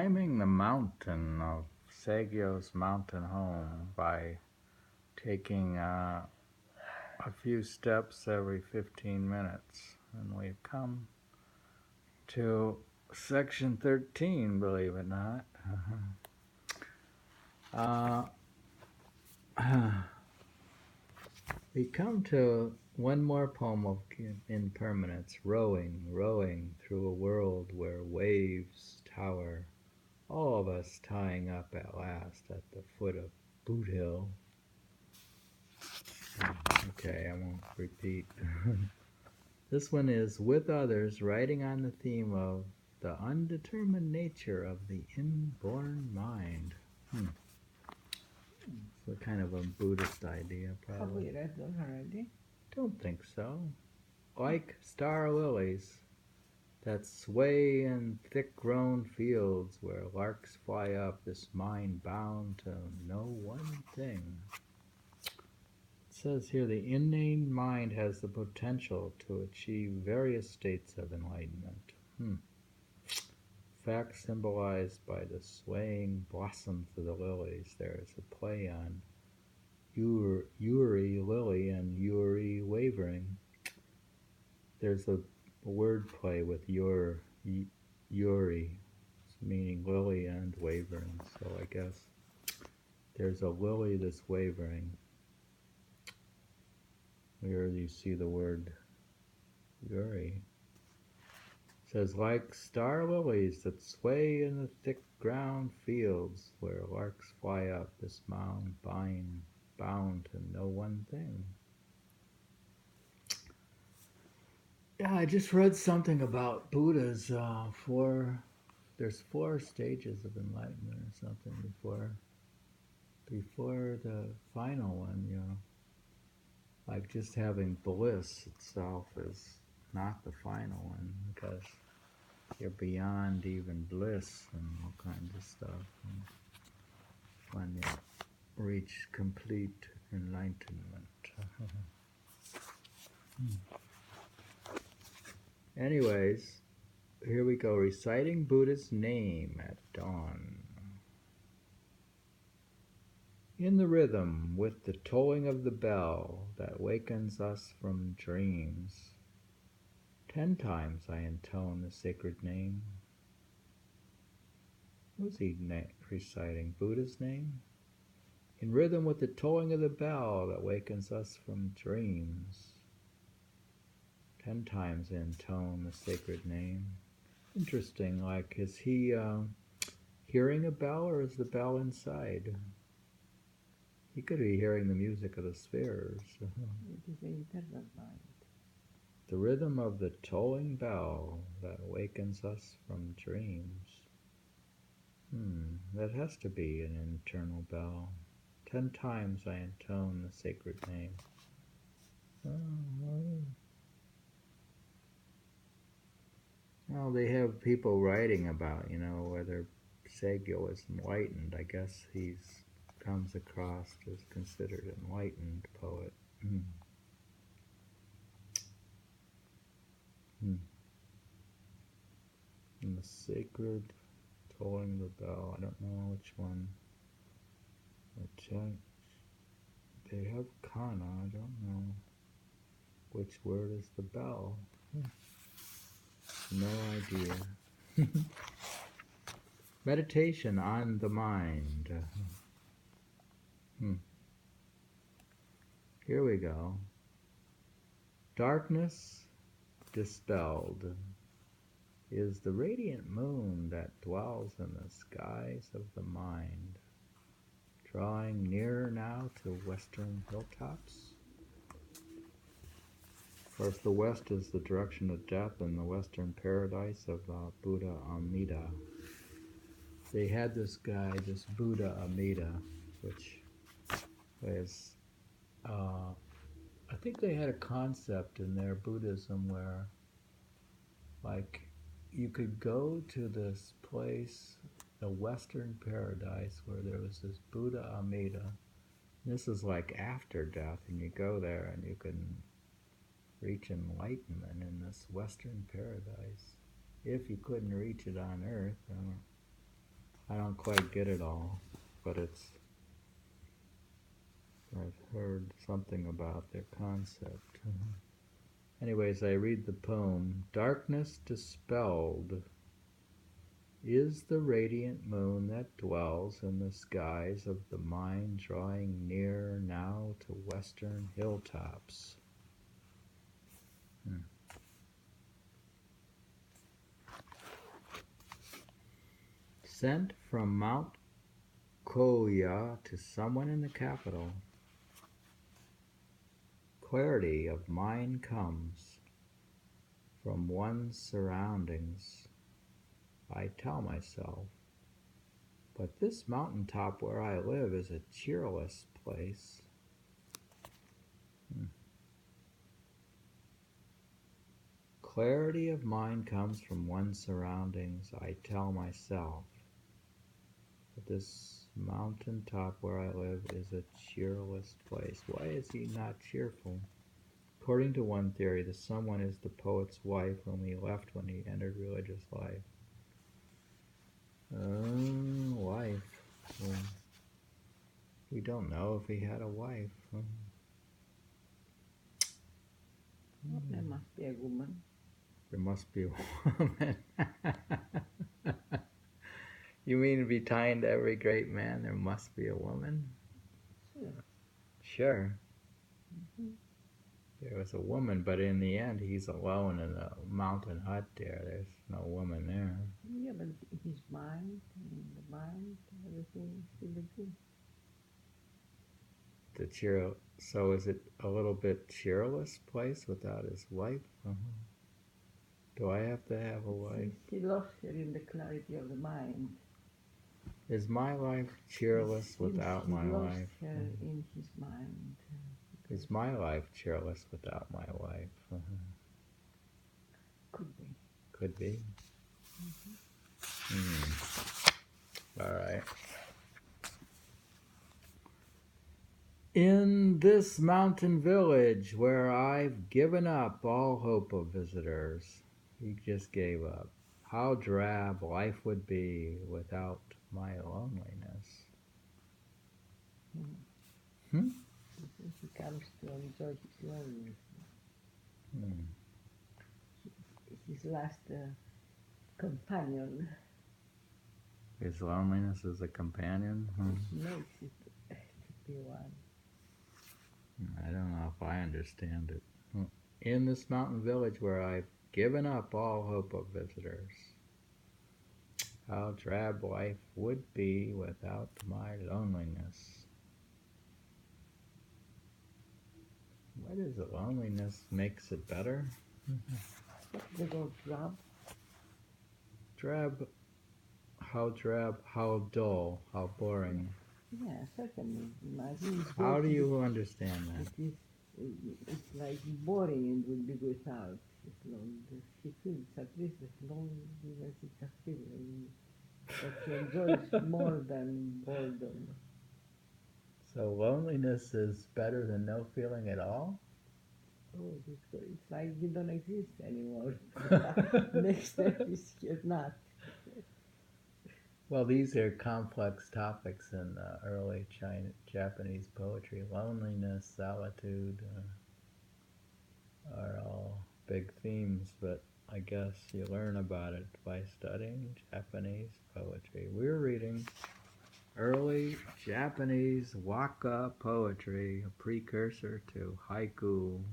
climbing the mountain of Saigyo's mountain home by taking a few steps every 15 minutes. And we've come to section 13, believe it not. We come to one more poem of impermanence, rowing, rowing through a world where waves tower, all of us tying up at last at the foot of Boot Hill. Okay, I won't repeat. This one is with others, writing on the theme of the undetermined nature of the inborn mind. So kind of a Buddhist idea, probably. Have we read them already? Don't think so. Like star lilies that sway in thick-grown fields where larks fly up, this mind bound to no one thing. It says here the inane mind has the potential to achieve various states of enlightenment. Fact symbolized by the swaying blossoms of the lilies. There is a play on Yuri lily and Yuri wavering. There's a word play with Yuri, meaning lily and wavering. So I guess there's a lily that's wavering. Here you see the word Yuri. It says, like star lilies that sway in the thick ground fields where larks fly up, this mound bound to no one thing. Yeah, I just read something about Buddha's there's 4 stages of enlightenment or something before the final one, you know. Like just having bliss itself is not the final one, because you're beyond even bliss and all kinds of stuff. And when you reach complete enlightenment. Anyways, here we go, reciting Buddha's name at dawn. In the rhythm with the tolling of the bell that wakens us from dreams, 10 times I intone the sacred name. Was he reciting Buddha's name? In rhythm with the tolling of the bell that wakens us from dreams, 10 times I intone the sacred name. Interesting, like, is he hearing a bell, or is the bell inside? He could be hearing the music of the spheres. It is the eternal mind. The rhythm of the tolling bell that awakens us from dreams. That has to be an internal bell. 10 times I intone the sacred name. Well, they have people writing about, you know, whether Saigyo is enlightened. I guess he's comes across as considered enlightened poet. And the sacred tolling the bell. I don't know which one. They have kana. I don't know which word is the bell. No idea. Meditation on the mind. Here we go. Darkness dispelled is the radiant moon that dwells in the skies of the mind, drawing nearer now to western hilltops. Of course, the west is the direction of death and the western paradise of Buddha Amida. They had this guy, this Buddha Amida, which is, I think they had a concept in their Buddhism where, like, you could go to this place, the western paradise, where there was this Buddha Amida. This is like after death, and you go there and you can reach enlightenment in this western paradise. If you couldn't reach it on earth, I don't quite get it all, but I've heard something about their concept. Anyways, I read the poem. Darkness dispelled is the radiant moon that dwells in the skies of the mind, drawing near now to western hilltops. Sent from Mount Koya to someone in the capital, clarity of mind comes from one's surroundings. I tell myself, but this mountaintop where I live is a cheerless place. Clarity of mind comes from one's surroundings. I tell myself, but this mountaintop where I live is a cheerless place. Why is he not cheerful? According to one theory, the someone is the poet's wife whom he left when he entered religious life. Wife. Well, we don't know if he had a wife. Well, there must be a woman. There must be a woman. You mean to be tying to every great man, there must be a woman? Sure. Sure. There was a woman, but in the end, he's alone in a mountain hut there. There's no woman there. Yeah, but his mind, and the mind, everything is still exists. So is it a little bit cheerless place without his wife? Do I have to have a wife? He lost her in the clarity of the mind. Is my life cheerless without my wife? He lost her in his mind. Is my life cheerless without my wife? Could be. Could be. All right. In this mountain village where I've given up all hope of visitors, he just gave up. How drab life would be without my loneliness. He comes to enjoy his loneliness. His last companion. His loneliness is a companion? He makes it to be one. I don't know if I understand it. In this mountain village where I've given up all hope of visitors, how drab life would be without my loneliness. What is it? Loneliness makes it better? They go drab. Drab, how dull, how boring. Yeah, certainly. Imagine How do you understand that? It's like boring and would be without his loneliness. He feels at least that loneliness is a feeling that he enjoys more than boredom. So loneliness is better than no feeling at all? Oh, it's like you don't exist anymore. Next step is you're not. Well, these are complex topics in early Japanese poetry. Loneliness, solitude are all big themes, but I guess you learn about it by studying Japanese poetry. We're reading early Japanese waka poetry, a precursor to haiku.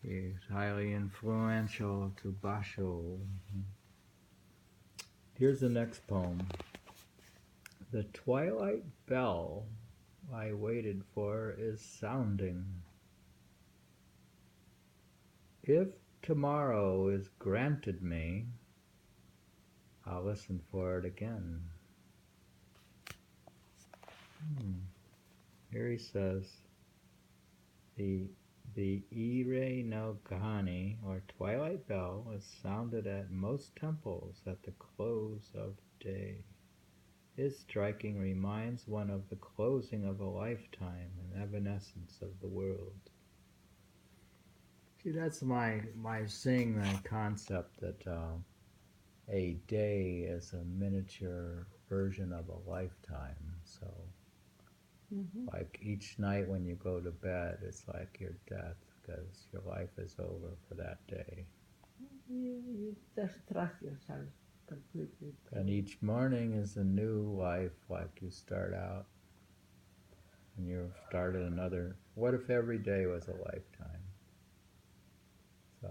He's highly influential to basho. Here's the next poem. The twilight bell I waited for is sounding. If tomorrow is granted me, I'll listen for it again. Here he says, the Ire no Kahani, or twilight bell, is sounded at most temples at the close of day. Its striking reminds one of the closing of a lifetime and evanescence of the world. See, that's my seeing the concept that a day is a miniature version of a lifetime. So, like each night when you go to bed, it's like your death because your life is over for that day. You just trust yourself completely. And each morning is a new life, like you start out and you started another. What if every day was a lifetime? So,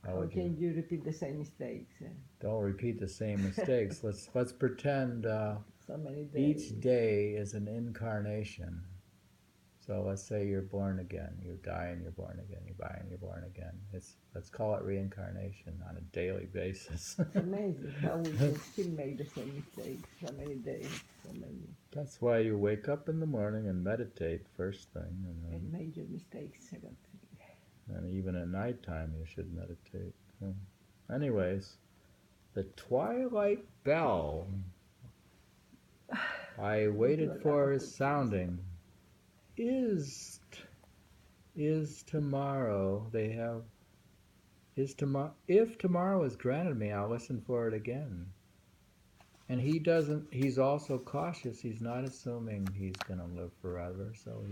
How can you repeat the same mistakes? Don't repeat the same mistakes. Let's pretend So many days. each day is an incarnation. So let's say you're born again, you die and you're born again, you die and you're born again. Let's call it reincarnation on a daily basis. It's amazing how we can still make the same mistakes. So many days, so many. That's why you wake up in the morning and meditate first thing, And major mistakes, second thing. And even at nighttime you should meditate. Anyways, the twilight bell. I waited for his sounding. Is tomorrow. They have is tomorrow. If tomorrow is granted me, I'll listen for it again. And he doesn't. He's also cautious. He's not assuming he's gonna live forever. So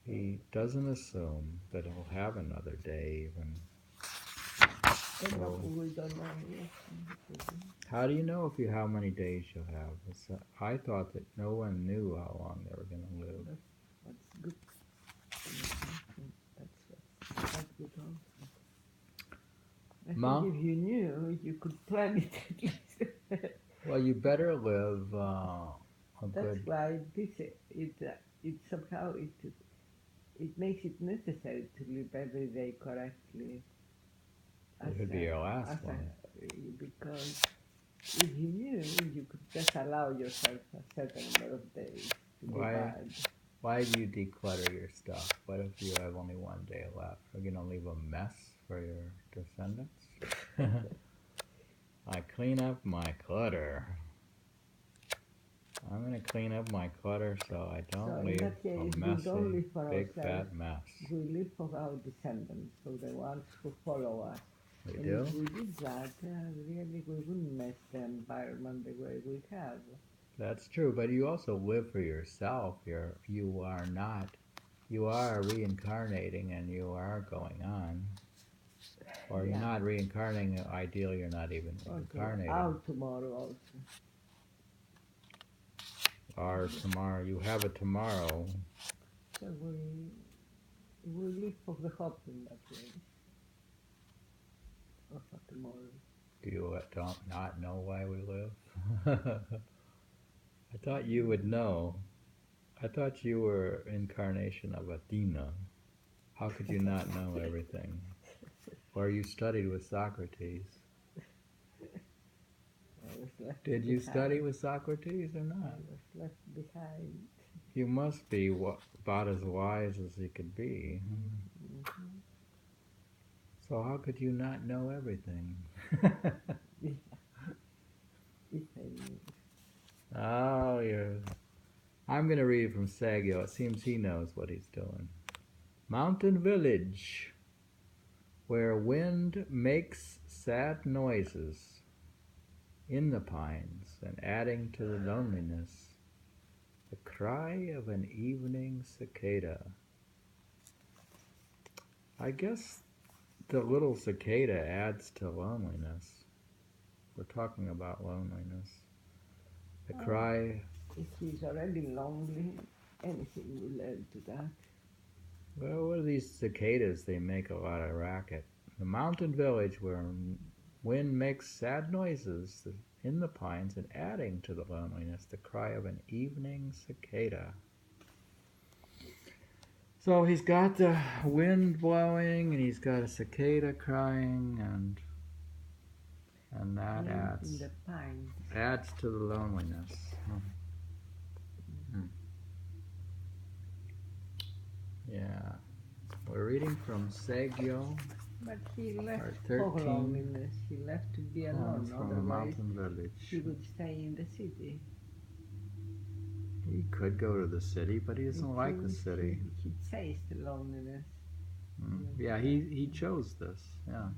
he doesn't assume that he'll have another day even. So, We don't know. how do you know how many days you'll have? I thought that no one knew how long they were going to live. That's good. That's good also. I think if you knew, you could plan it at least. Well, you better live a That's good... why it somehow it makes it necessary to live every day correctly. It would be your last one. Because if you knew, you could just allow yourself a certain number of days to be bad. Why do you declutter your stuff? What if you have only one day left? Are you going to leave a mess for your descendants? I clean up my clutter. I'm going to clean up my clutter so I don't leave a messy, big fat mess. We live for our descendants, for the ones who follow us. We and do? If we did that, really we wouldn't mess the environment the way we have. That's true, but you also live for yourself. You are reincarnating and you are going on. Or you're not reincarnating, ideally you're not even reincarnating. Out tomorrow also. Or tomorrow, you have a tomorrow. So we live for the hope in that way. Or for tomorrow. Do you not know why we live? I thought you would know. I thought you were incarnation of Athena. How could you not know everything? Or you studied with Socrates. Did you study with Socrates or not? I was left behind. You must be about as wise as he could be. Mm-hmm. So how could you not know everything? I'm going to read from Saigyo. It seems he knows what he's doing. Mountain village, where wind makes sad noises in the pines and adding to the loneliness, the cry of an evening cicada. I guess the little cicada adds to loneliness. We're talking about loneliness. The cry... If he's already lonely, anything will add to that. Well, what are these cicadas? They make a lot of racket. The mountain village where wind makes sad noises in the pines and adding to the loneliness, the cry of an evening cicada. So he's got the wind blowing and he's got a cicada crying and that adds to the loneliness. Yeah. We're reading from Saigyo. But he left for loneliness. He left to be alone. From the mountain village. He would stay in the city. He could go to the city, but he doesn't like the city. He faced the loneliness. Yeah, he chose this. Yeah.